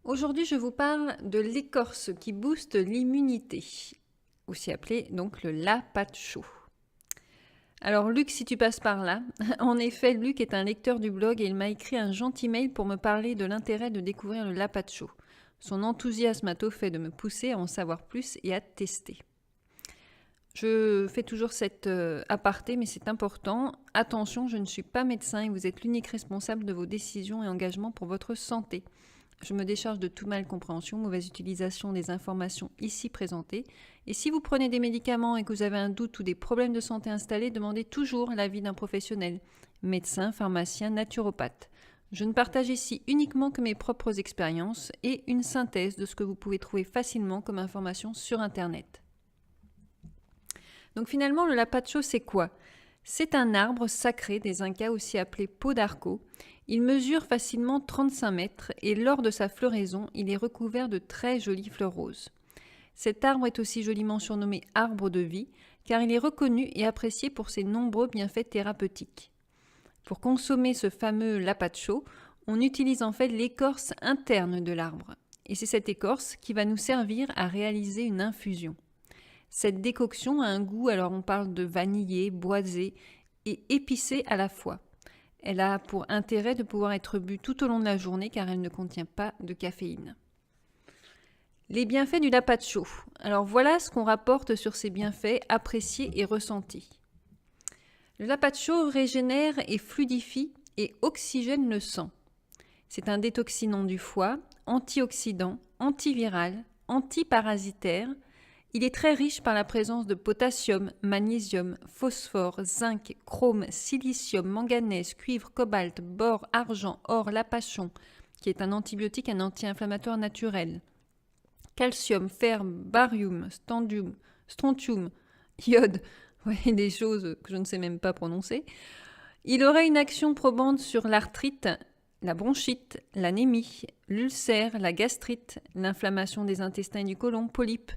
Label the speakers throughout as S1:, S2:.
S1: Aujourd'hui, je vous parle de l'écorce qui booste l'immunité, aussi appelée donc le lapacho. Alors Luc, si tu passes par là, en effet, Luc est un lecteur du blog et il m'a écrit un gentil mail pour me parler de l'intérêt de découvrir le lapacho. Son enthousiasme a au fait de me pousser à en savoir plus et à tester. Je fais toujours cette aparté, mais c'est important. Attention, je ne suis pas médecin et vous êtes l'unique responsable de vos décisions et engagements pour votre santé. Je me décharge de toute malcompréhension, mauvaise utilisation des informations ici présentées. Et si vous prenez des médicaments et que vous avez un doute ou des problèmes de santé installés, demandez toujours l'avis d'un professionnel, médecin, pharmacien, naturopathe. Je ne partage ici uniquement que mes propres expériences et une synthèse de ce que vous pouvez trouver facilement comme information sur Internet. Donc finalement, le lapacho, c'est quoi ? C'est un arbre sacré des Incas, aussi appelé peau d'arco. Il mesure facilement 35 mètres et lors de sa floraison, il est recouvert de très jolies fleurs roses. Cet arbre est aussi joliment surnommé arbre de vie car il est reconnu et apprécié pour ses nombreux bienfaits thérapeutiques. Pour consommer ce fameux lapacho, on utilise en fait l'écorce interne de l'arbre. Et c'est cette écorce qui va nous servir à réaliser une infusion. Cette décoction a un goût, alors on parle de vanillé, boisé et épicé à la fois. Elle a pour intérêt de pouvoir être bue tout au long de la journée car elle ne contient pas de caféine. Les bienfaits du lapacho. Alors voilà ce qu'on rapporte sur ces bienfaits appréciés et ressentis. Le lapacho régénère et fluidifie et oxygène le sang. C'est un détoxinant du foie, antioxydant, antiviral, antiparasitaire. Il est très riche par la présence de potassium, magnésium, phosphore, zinc, chrome, silicium, manganèse, cuivre, cobalt, bore, argent, or, lapachon, qui est un antibiotique, un anti-inflammatoire naturel. Calcium, fer, barium, strontium, iode, ouais, des choses que je ne sais même pas prononcer. Il aurait une action probante sur l'arthrite, la bronchite, l'anémie, l'ulcère, la gastrite, l'inflammation des intestins et du côlon, polypes,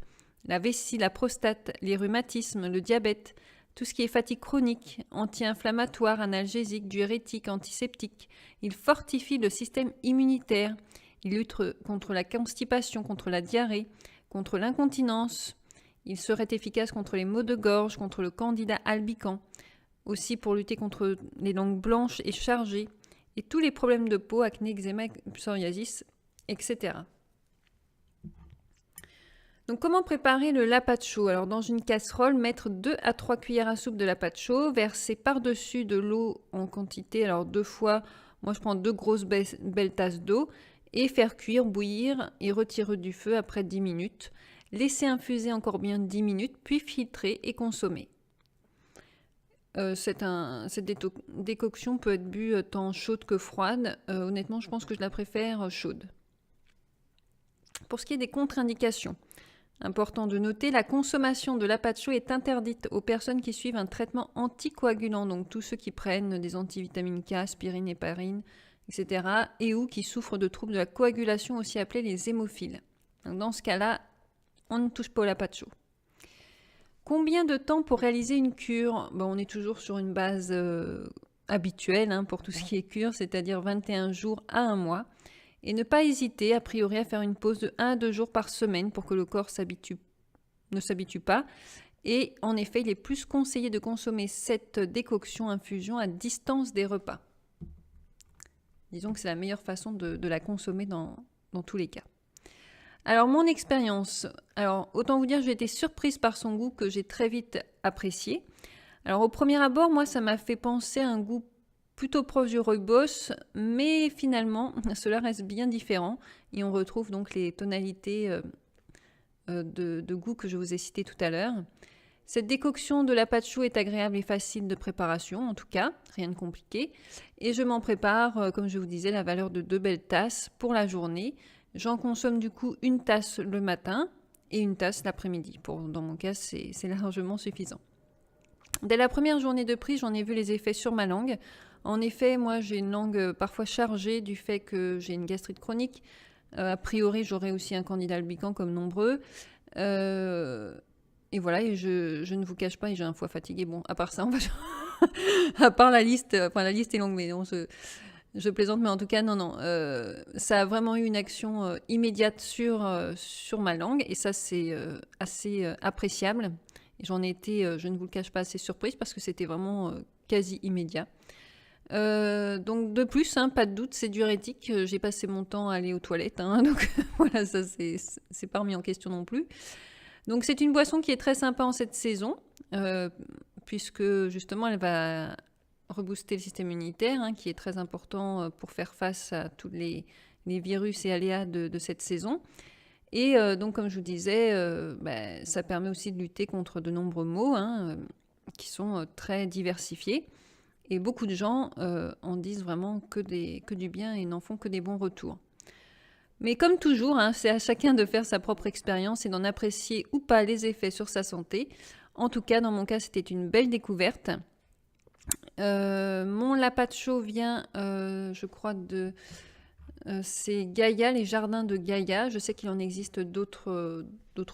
S1: la vessie, la prostate, les rhumatismes, le diabète, tout ce qui est fatigue chronique, anti-inflammatoire, analgésique, diurétique, antiseptique. Il fortifie le système immunitaire. Il lutte contre la constipation, contre la diarrhée, contre l'incontinence. Il serait efficace contre les maux de gorge, contre le candida albicans, aussi pour lutter contre les langues blanches et chargées, et tous les problèmes de peau, acné, eczéma, psoriasis, etc. Donc comment préparer le lapacho ? Alors dans une casserole, mettre 2 à 3 cuillères à soupe de lapacho, verser par-dessus de l'eau en quantité, alors 2 fois, moi je prends 2 grosses belles tasses d'eau, et faire cuire, bouillir et retirer du feu après 10 minutes. Laisser infuser encore bien 10 minutes, puis filtrer et consommer. Cette décoction peut être bue tant chaude que froide. Honnêtement, je pense que je la préfère chaude. Pour ce qui est des contre-indications, important de noter, la consommation de lapacho est interdite aux personnes qui suivent un traitement anticoagulant, donc tous ceux qui prennent des antivitamines K, aspirine, héparine, etc. et ou qui souffrent de troubles de la coagulation, aussi appelés les hémophiles. Donc dans ce cas-là, on ne touche pas au lapacho. Combien de temps pour réaliser une cure ? On est toujours sur une base habituelle pour tout ce qui est cure, c'est-à-dire 21 jours à 1 mois. Et ne pas hésiter, a priori, à faire une pause de 1 à 2 jours par semaine pour que le corps ne s'habitue pas. Et en effet, il est plus conseillé de consommer cette décoction infusion à distance des repas. Disons que c'est la meilleure façon de la consommer dans tous les cas. Alors mon expérience, autant vous dire, j'ai été surprise par son goût que j'ai très vite apprécié. Alors au premier abord, moi ça m'a fait penser à un goût plutôt proche du rooibos, mais finalement cela reste bien différent et on retrouve donc les tonalités de goût que je vous ai citées tout à l'heure. Cette décoction de lapacho est agréable et facile de préparation, en tout cas, rien de compliqué. Et je m'en prépare, comme je vous disais, la valeur de 2 belles tasses pour la journée. J'en consomme du coup 1 tasse le matin et 1 tasse l'après-midi. Dans mon cas, c'est largement suffisant. Dès la première journée de prise, j'en ai vu les effets sur ma langue. En effet, moi, j'ai une langue parfois chargée du fait que j'ai une gastrite chronique. A priori, j'aurais aussi un candida albicans comme nombreux. Et voilà, et je ne vous cache pas, et j'ai un foie fatigué. Bon, à part ça, à part la liste est longue, mais Je plaisante, mais en tout cas, non, non. Ça a vraiment eu une action immédiate sur ma langue, et ça, c'est assez appréciable. Et j'en ai été, je ne vous le cache pas, assez surprise parce que c'était vraiment quasi immédiat. Donc de plus, hein, pas de doute, c'est diurétique. J'ai passé mon temps à aller aux toilettes, hein, donc voilà, ça c'est pas remis en question non plus. Donc c'est une boisson qui est très sympa en cette saison, puisque justement elle va rebooster le système immunitaire, hein, qui est très important pour faire face à tous les virus et aléas de cette saison. Et donc comme je vous disais, ça permet aussi de lutter contre de nombreux maux, hein, qui sont très diversifiés. Et beaucoup de gens en disent vraiment que du bien et n'en font que des bons retours. Mais comme toujours, hein, c'est à chacun de faire sa propre expérience et d'en apprécier ou pas les effets sur sa santé. En tout cas, dans mon cas, c'était une belle découverte. Mon Lapacho vient, je crois, c'est Gaïa, les jardins de Gaïa. Je sais qu'il en existe d'autres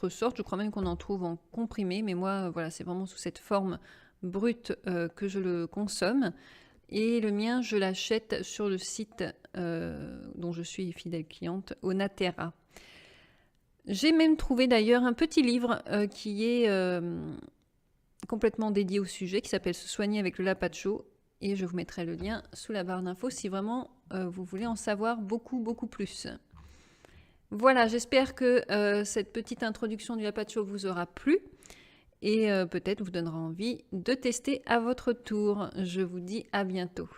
S1: sortes. Je crois même qu'on en trouve en comprimé. Mais moi, voilà, c'est vraiment sous cette forme brute que je le consomme. Et le mien, je l'achète sur le site dont je suis fidèle cliente, Onaterra. J'ai même trouvé d'ailleurs un petit livre qui est complètement dédié au sujet, qui s'appelle Se soigner avec le Lapacho. Et je vous mettrai le lien sous la barre d'infos si vraiment vous voulez en savoir beaucoup, beaucoup plus. Voilà, j'espère que cette petite introduction du Lapacho vous aura plu et peut-être vous donnera envie de tester à votre tour. Je vous dis à bientôt.